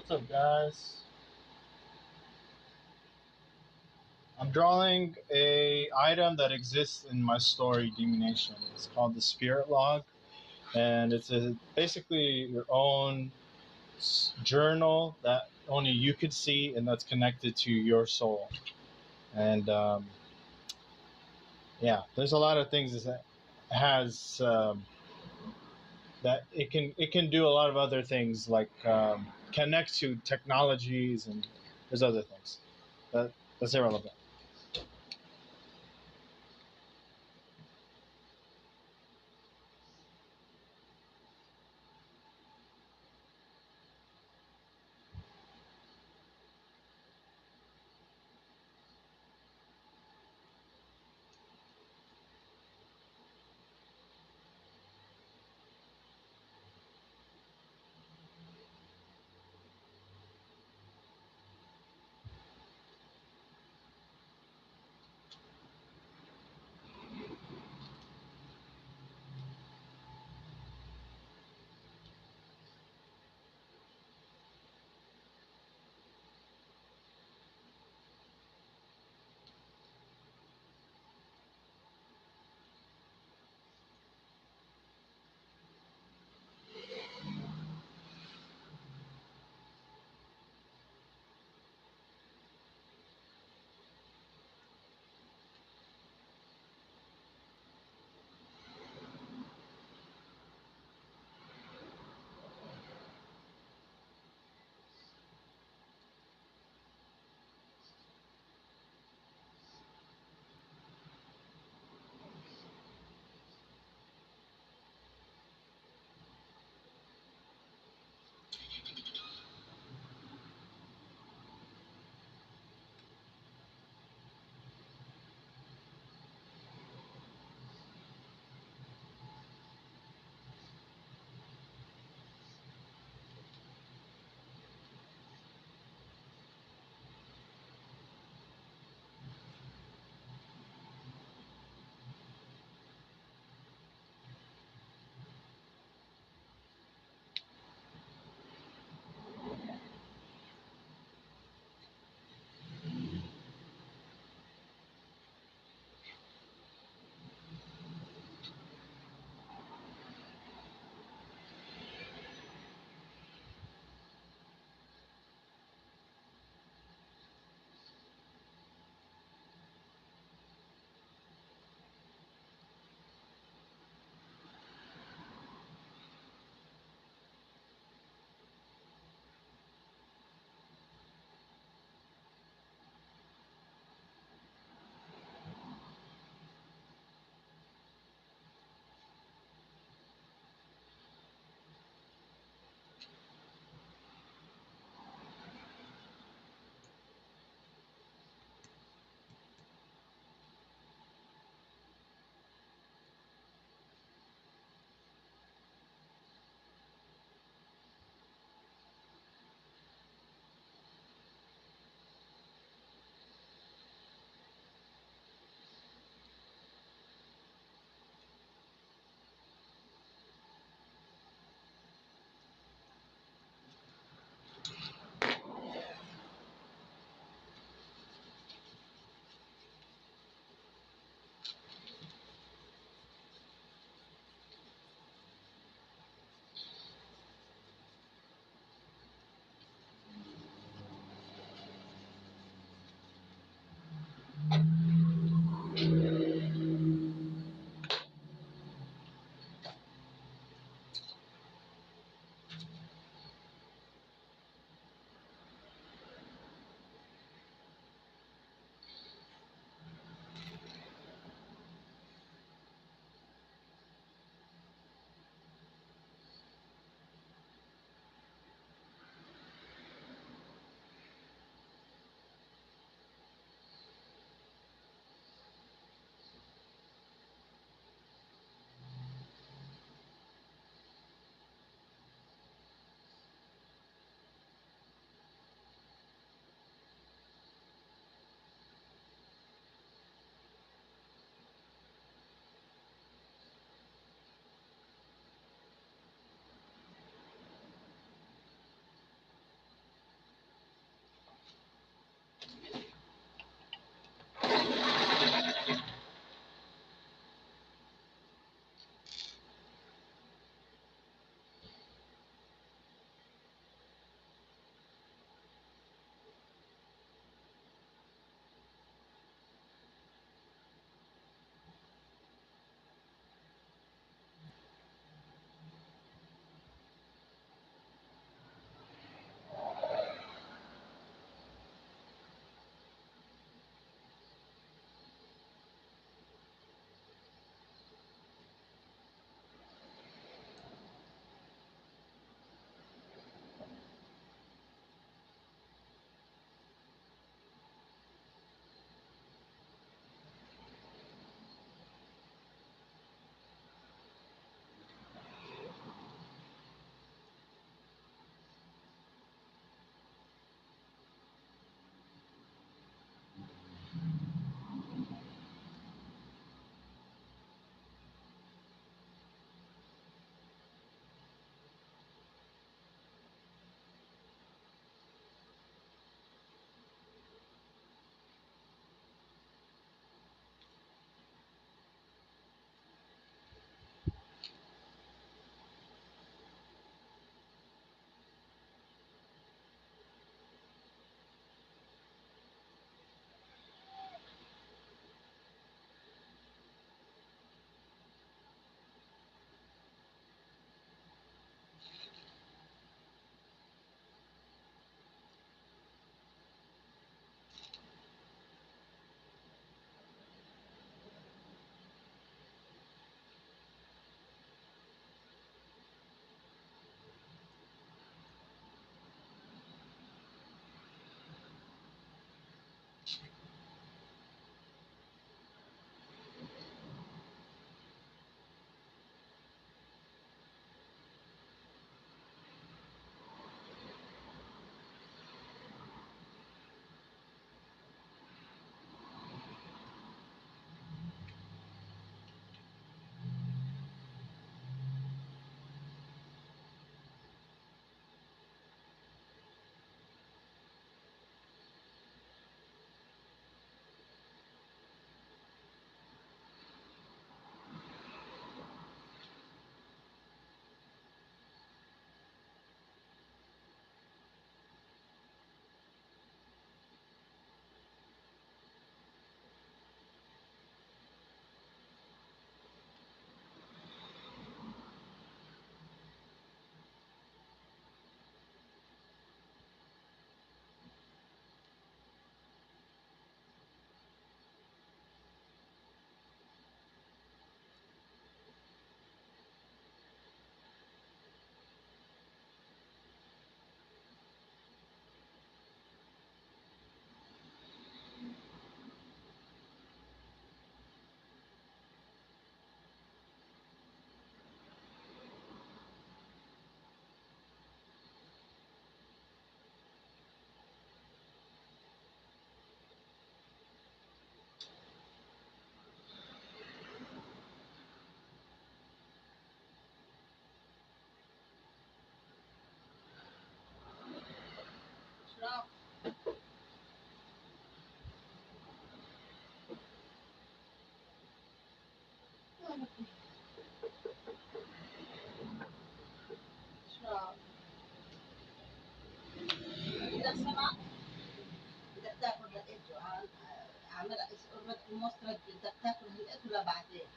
What's up, guys? I'm drawing a item that exists in my story, Demonation. It's called the Spirit Log, and it's basically your own journal that only you could see, and that's connected to your soul. And yeah, there's a lot of things that has that it can do a lot of other things like connect to technologies, and there's other things that's irrelevant.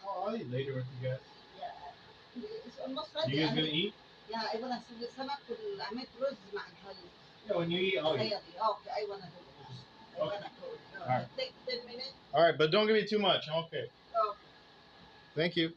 Oh, I'll eat later with you guys. You guys gonna eat? Yeah, when you eat, I'll eat. Okay. All right. All right, but don't give me too much. I'm okay. Thank you.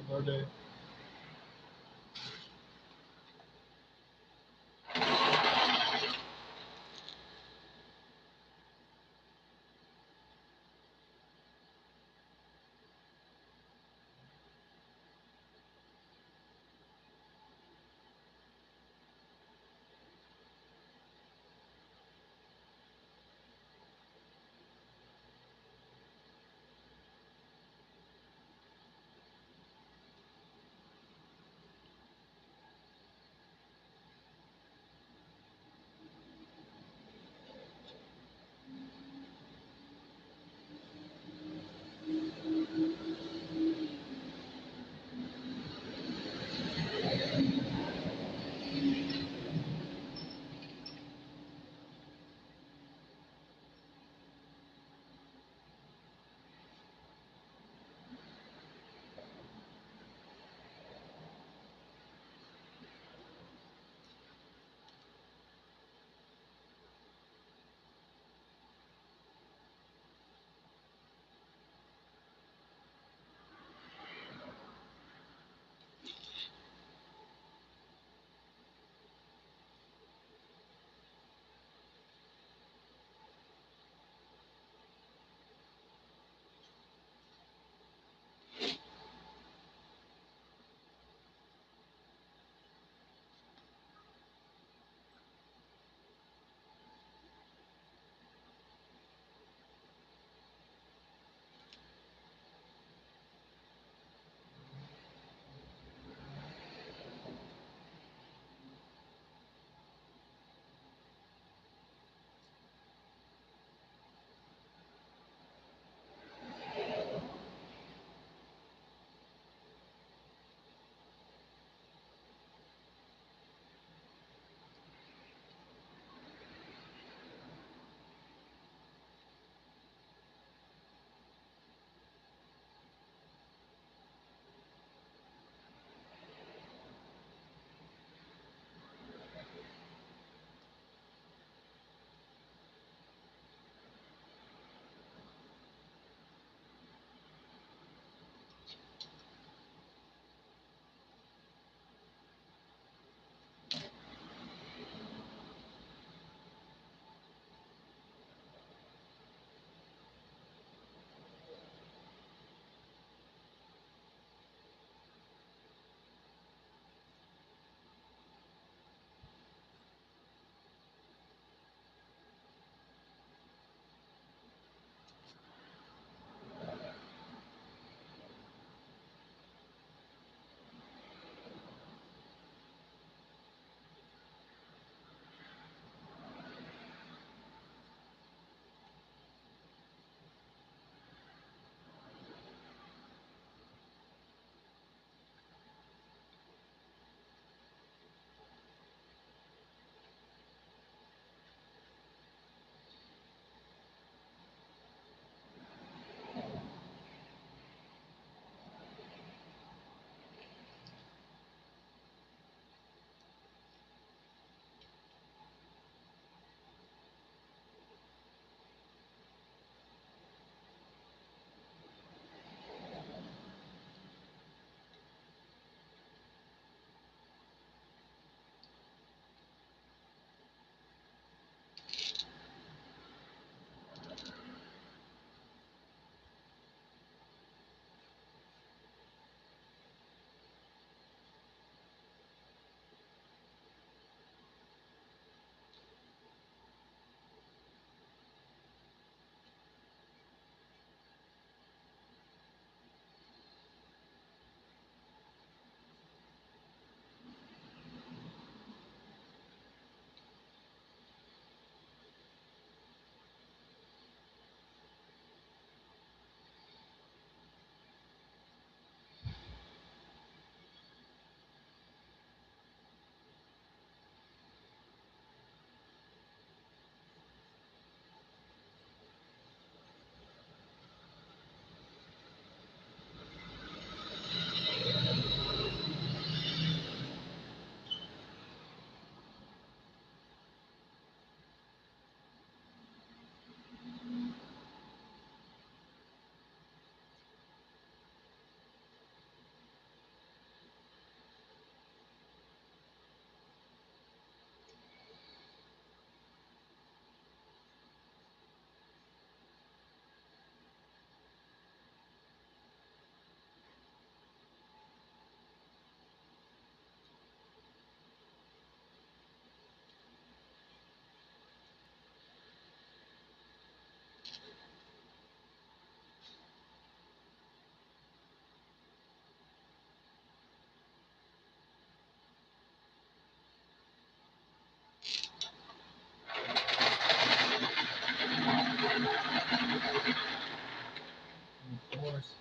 Verde.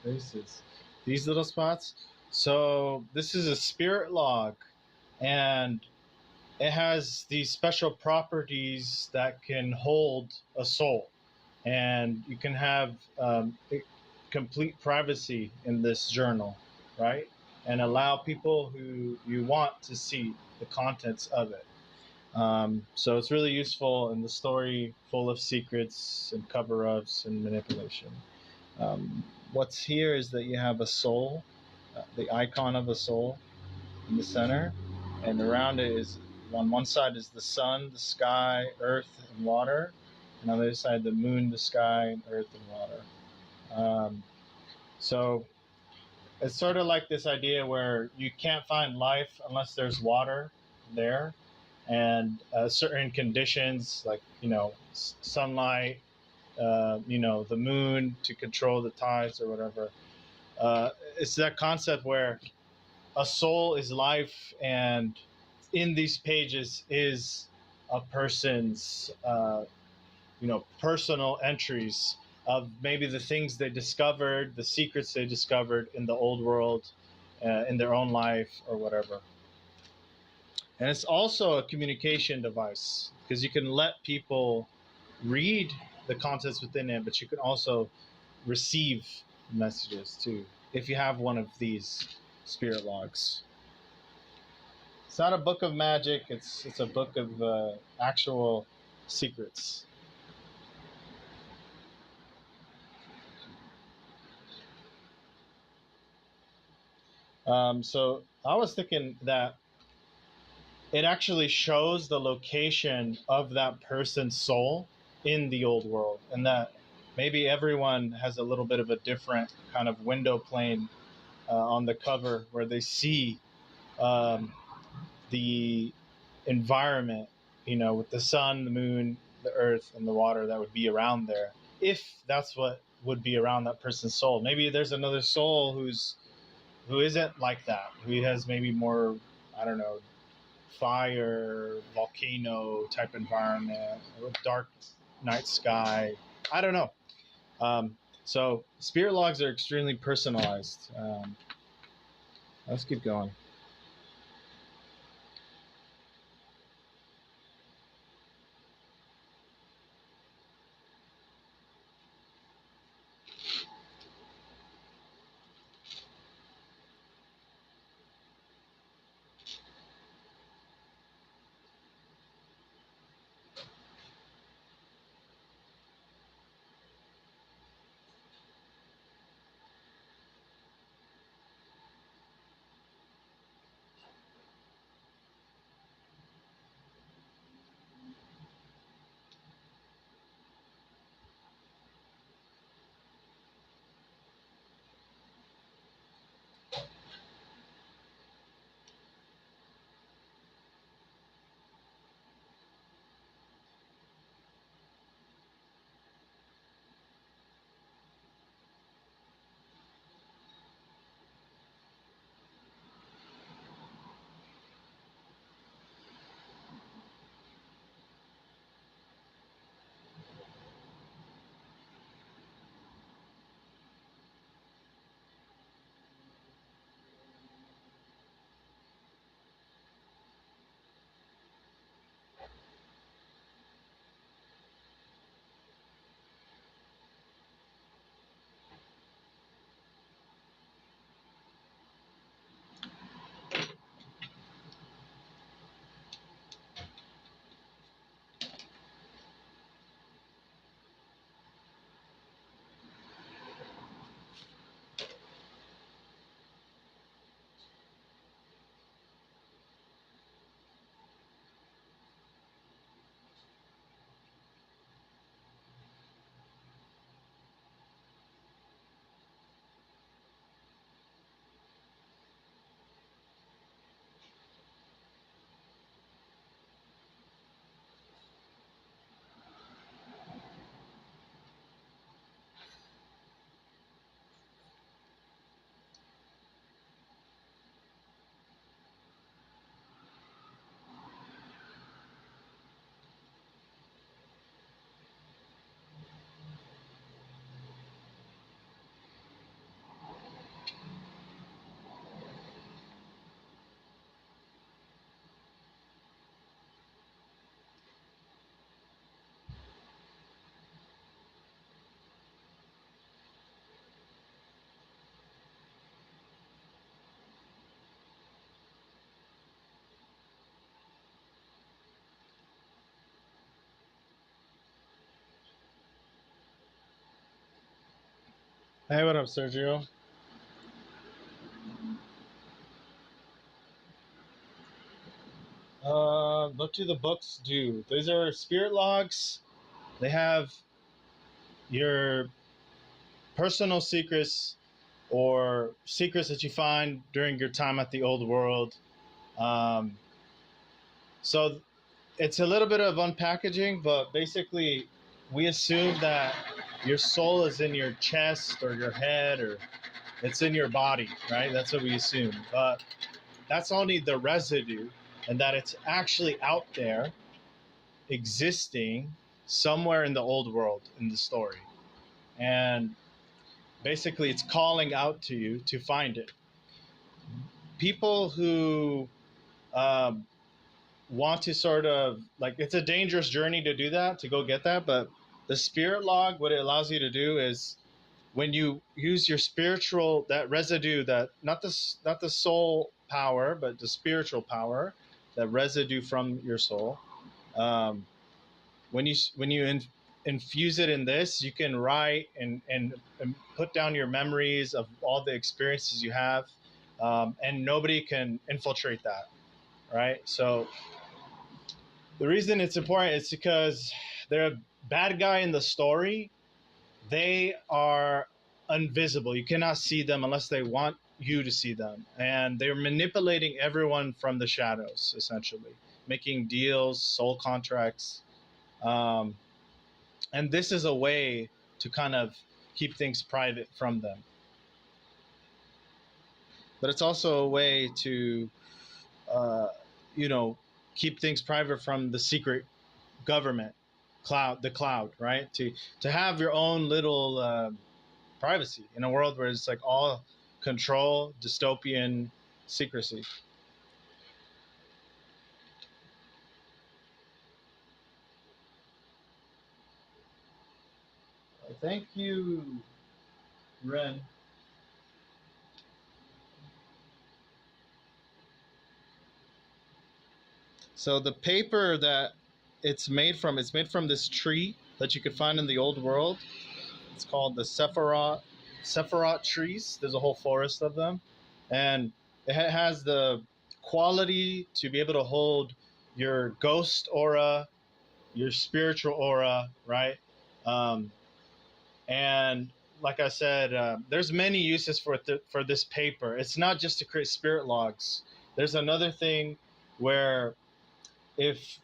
faces. These little spots. So this is a spirit log, and it has these special properties that can hold a soul, and you can have complete privacy in this journal, right? And allow people who you want to see the contents of it. So it's really useful in the story, full of secrets and cover-ups and manipulation. What's here is that you have a soul, the icon of a soul in the center, and around it is on one side is the sun, the sky, earth, and water, and on the other side the moon, the sky, and earth and water. So it's sort of like this idea where you can't find life unless there's water there, and certain conditions like sunlight, the moon to control the tides or whatever. It's that concept where a soul is life, and in these pages is a person's personal entries of maybe the things they discovered, the secrets they discovered in the old world, in their own life or whatever. And it's also a communication device because you can let people read the contents within it, but you can also receive messages too if you have one of these spirit logs. It's not a book of magic. It's a book of actual secrets. So I was thinking that it actually shows the location of that person's soul in the old world, and that maybe everyone has a little bit of a different kind of window plane on the cover where they see the environment, with the sun, the moon, the earth, and the water that would be around there. If that's what would be around that person's soul, maybe there's another soul who isn't like that, who has maybe more, I don't know, fire, volcano type environment, dark night sky. I don't know. So spirit logs are extremely personalized. Let's keep going. Hey, what up, Sergio? What do the books do? These are spirit logs. They have your personal secrets or secrets that you find during your time at the old world. Um, so it's a little bit of unpackaging, but basically, we assume that your soul is in your chest or your head or it's in your body, right? That's what we assume. But that's only the residue, and that it's actually out there existing somewhere in the old world in the story. And basically, it's calling out to you to find it. People who um, want to sort of like, it's a dangerous journey to do that, to go get that. But the spirit log, what it allows you to do is when you use your spiritual, that residue, that not the soul power, but the spiritual power, that residue from your soul. Um, when you infuse it in this, you can write and put down your memories of all the experiences you have, and nobody can infiltrate that, right? So the reason it's important is because they're a bad guy in the story. They are invisible. You cannot see them unless they want you to see them, and they're manipulating everyone from the shadows, essentially making deals, soul contracts. um, and this is a way to kind of keep things private from them, but it's also a way to uh, you know keep things private from the secret government, the cloud, right? To have your own little privacy in a world where it's like all control, dystopian secrecy. Thank you, Ren. So the paper that it's made from this tree that you could find in the old world. It's called the Sephiroth trees. There's a whole forest of them, and it has the quality to be able to hold your ghost aura, your spiritual aura, right? Um, and like I said, there's many uses for this paper. It's not just to create spirit logs. There's another thing where if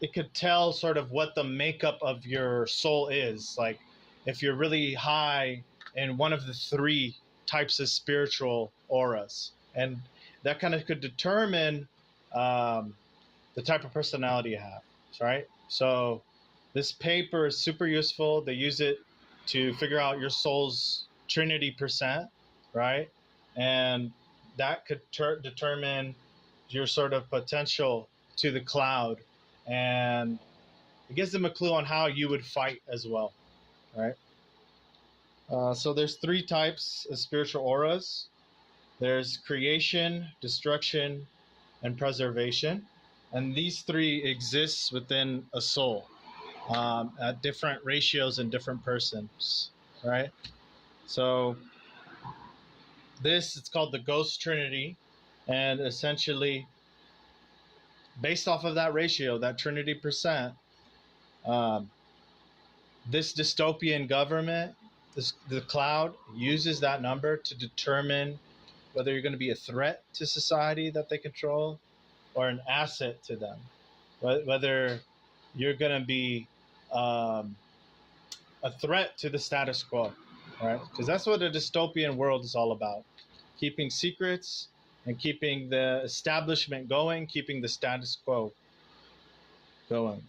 it could tell sort of what the makeup of your soul is. Like if you're really high in one of the three types of spiritual auras, and that kind of could determine um, the type of personality you have. Right. So this paper is super useful. They use it to figure out your soul's Trinity percent, right? And that could determine your sort of potential to the cloud, and it gives them a clue on how you would fight as well, right? So there's three types of spiritual auras. There's creation, destruction, and preservation, and these three exist within a soul, at different ratios in different persons, right? So this, it's called the ghost trinity, and essentially based off of that ratio, that trinity percent, um, this dystopian government, the cloud uses that number to determine whether you're going to be a threat to society that they control or an asset to them, whether you're going to be um, a threat to the status quo, right? Because that's what a dystopian world is all about: keeping secrets and keeping the establishment going, keeping the status quo going.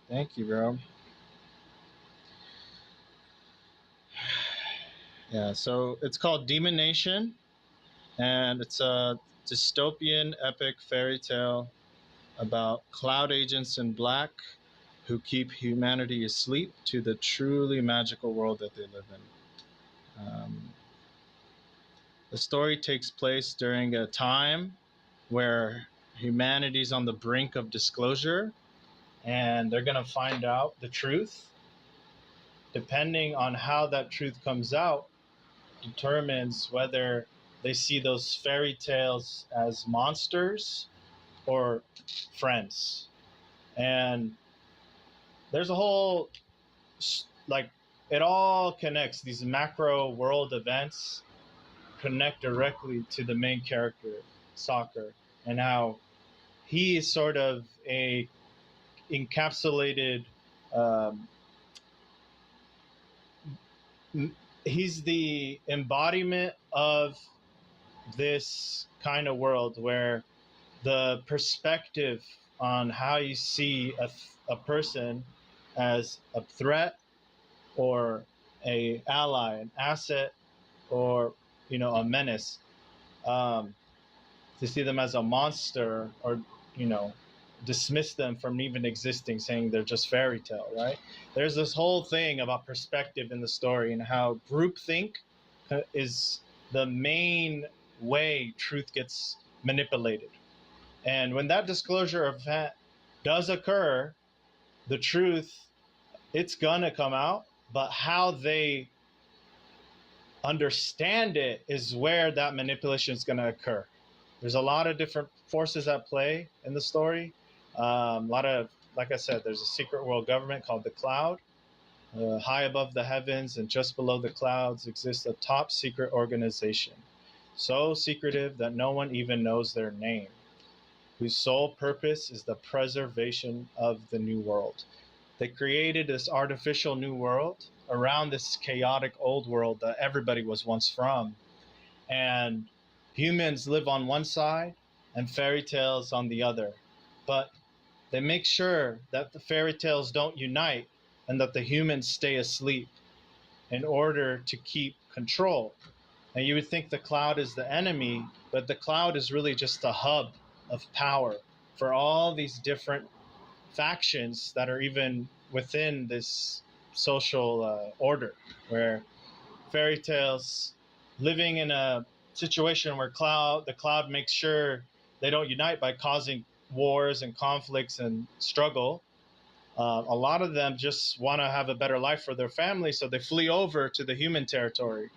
Thank you, bro. Yeah, so it's called Demon Nation, and it's a dystopian epic fairy tale about cloud agents in black who keep humanity asleep to the truly magical world that they live in. The story takes place during a time where humanity's on the brink of disclosure, and they're going to find out the truth. Depending on how that truth comes out, determines whether they see those fairy tales as monsters or friends. And there's a whole, like, it all connects. These macro world events connect directly to the main character, Soccer, and how he is sort of a encapsulated, um, he's the embodiment of this kind of world where the perspective on how you see a person as a threat or a ally, an asset, or a menace, to see them as a monster, or you know dismiss them from even existing, saying they're just fairy tale, right? There's this whole thing about perspective in the story and how groupthink is the main way truth gets manipulated. And when that disclosure event does occur, the truth, it's gonna come out, but how they understand it is where that manipulation is going to occur. There's a lot of different forces at play in the story. A lot of, like I said, there's a secret world government called the Cloud. High above the heavens and just below the clouds exists a top secret organization, so secretive that no one even knows their name, whose sole purpose is the preservation of the new world. They created this artificial new world around this chaotic old world that everybody was once from. And humans live on one side and fairy tales on the other. But they make sure that the fairy tales don't unite and that the humans stay asleep in order to keep control. And you would think the Cloud is the enemy, but the Cloud is really just the hub of power for all these different factions that are even within this social order, where fairy tales living in a situation where the cloud makes sure they don't unite by causing wars and conflicts and struggle. A lot of them just want to have a better life for their family, so they flee over to the human territory.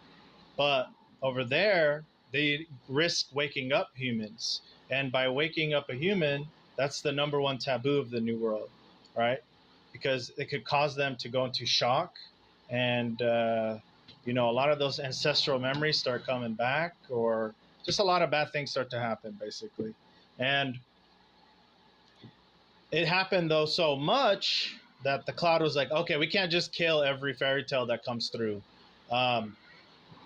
But over there, they risk waking up humans. And by waking up a human, that's the number one taboo of the New World, right? Because it could cause them to go into shock. And, a lot of those ancestral memories start coming back, or just a lot of bad things start to happen, basically. And it happened, though, so much that the Cloud was like, okay, we can't just kill every fairy tale that comes through.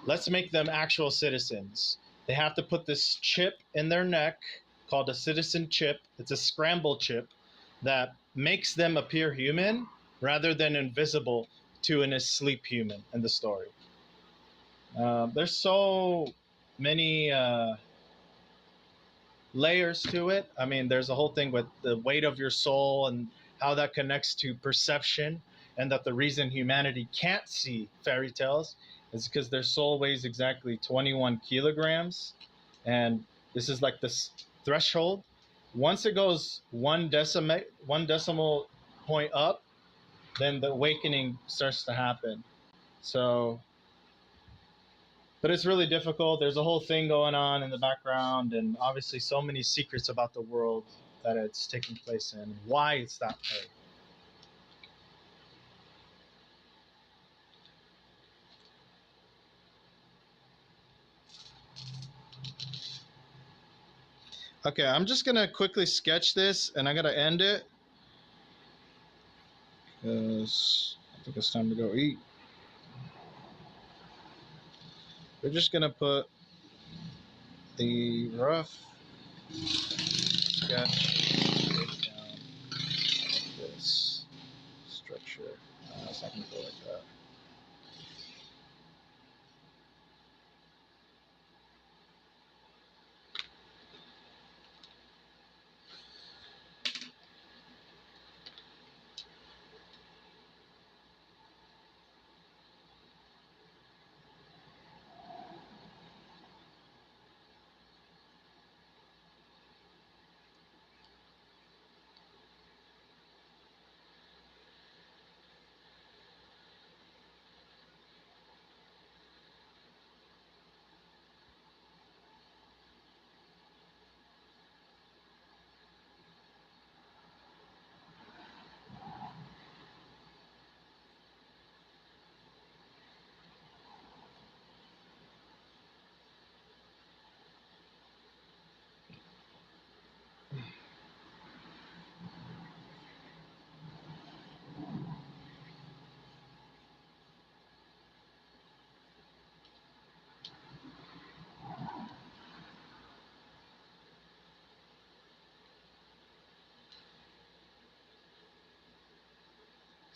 Let's make them actual citizens. They have to put this chip in their neck called a citizen chip. It's a scramble chip that makes them appear human rather than invisible to an asleep human in the story. There's so many layers to it. I mean, there's a whole thing with the weight of your soul and how that connects to perception, and that the reason humanity can't see fairy tales is because their soul weighs exactly 21 kilograms. And this is like this threshold. Once it goes one decimal point up, then the awakening starts to happen. So, but it's really difficult. There's a whole thing going on in the background, and obviously so many secrets about the world that it's taking place in, why it's that way. Okay, I'm just gonna quickly sketch this, and I'm gonna end it because I think it's time to go eat. We're just gonna put the rough sketch down like this.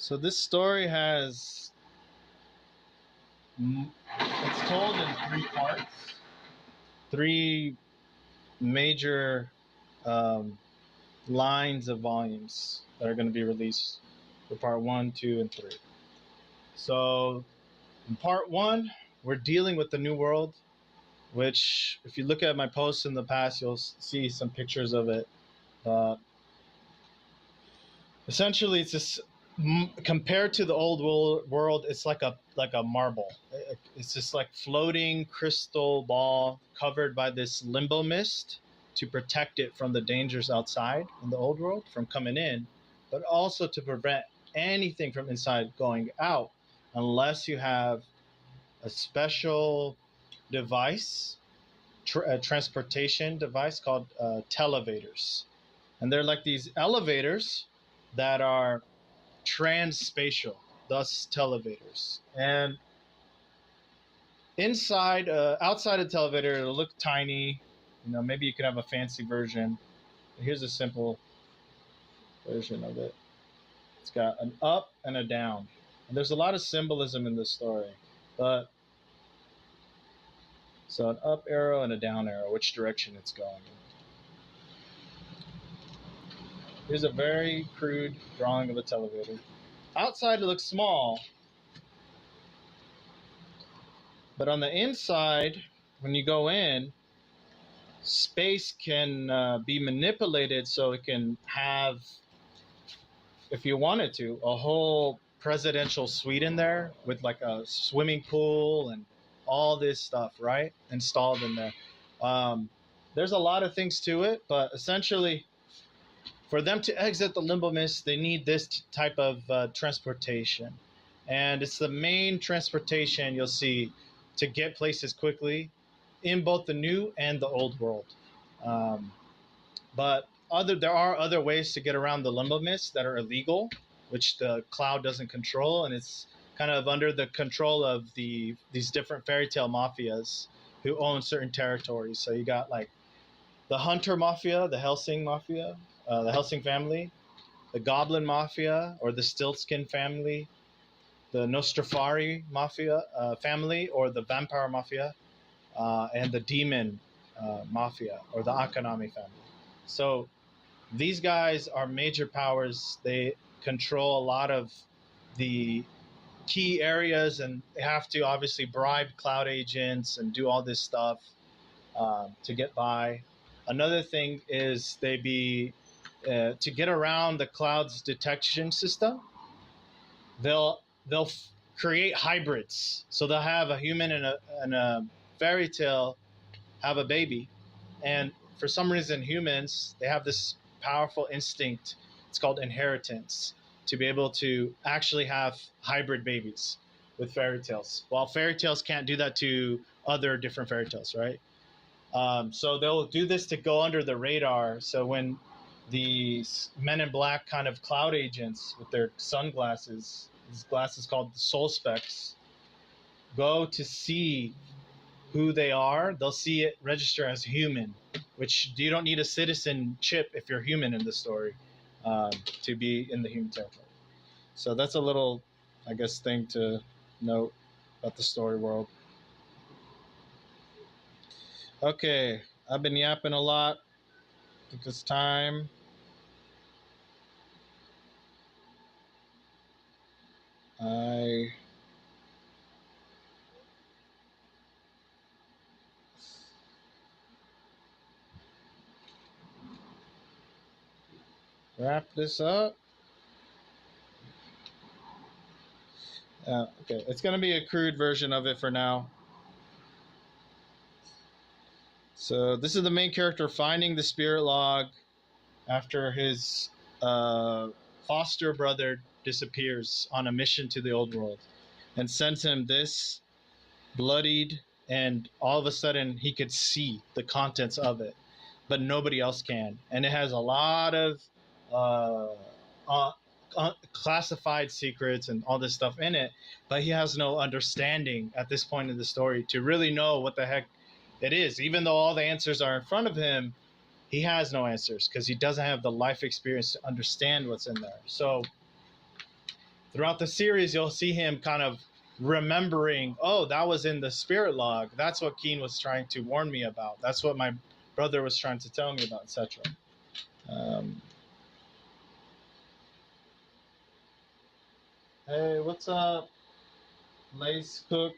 So this story has it's told in three parts, three major um, lines of volumes that are going to be released for part one, two, and three. So in part one, we're dealing with the New World, which, if you look at my posts in the past, you'll see some pictures of it. Uh, Essentially, it's just compared to the old world, it's like a marble. It's just like floating crystal ball covered by this limbo mist to protect it from the dangers outside in the old world from coming in, but also to prevent anything from inside going out, unless you have a special device, a transportation device called televators. And they're like these elevators that are transspatial, thus televators. And outside of the elevator, it'll look tiny. Maybe you could have a fancy version. Here's a simple version of it. It's got an up and a down. And there's a lot of symbolism in this story. But so an up arrow and a down arrow, which direction it's going. Here's a very crude drawing of a televator. Outside it looks small, but on the inside, when you go in, space can be manipulated so it can have, if you wanted to, a whole presidential suite in there with like a swimming pool and all this stuff, right? Installed in there. There's a lot of things to it, but essentially, for them to exit the limbo mist, they need this type of transportation. And it's the main transportation you'll see to get places quickly in both the new and the old world. But there are other ways to get around the limbo mist that are illegal, which the cloud doesn't control, and it's kind of under the control of these different fairy tale mafias who own certain territories. So you got like the Hunter Mafia, the Helsing Mafia, the Helsing family, the Goblin Mafia or the Stiltskin family, the Nostrafari Mafia family or the Vampire Mafia, and the Demon Mafia or the Akanami family. So these guys are major powers. They control a lot of the key areas, and they have to obviously bribe cloud agents and do all this stuff to get by. Another thing is to get around the cloud's detection system. They'll create hybrids, so they'll have a human and a fairy tale have a baby, and for some reason humans, they have this powerful instinct, it's called inheritance, to be able to actually have hybrid babies with fairy tales, while fairy tales can't do that to other different fairy tales, right? So they'll do this to go under the radar, so when these men in black kind of cloud agents with their sunglasses, these glasses called soul specs, go to see who they are, they'll see it register as human, which you don't need a citizen chip if you're human in the story to be in the human territory. So that's a little, I guess, thing to note about the story world. Okay, I've been yapping a lot. I think it's time. I wrap this up. Okay, it's going to be a crude version of it for now. So this is the main character finding the spirit log after his foster brother disappears on a mission to the old world and sends him this bloodied, and all of a sudden he could see the contents of it, but nobody else can. And it has a lot of classified secrets and all this stuff in it, but he has no understanding at this point in the story to really know what the heck it is. Even though all the answers are in front of him, he has no answers because he doesn't have the life experience to understand what's in there. So throughout the series, you'll see him kind of remembering, oh, that was in the spirit log. That's what Keen was trying to warn me about. That's what my brother was trying to tell me about, etc. Um, hey, what's up, Lace Cook?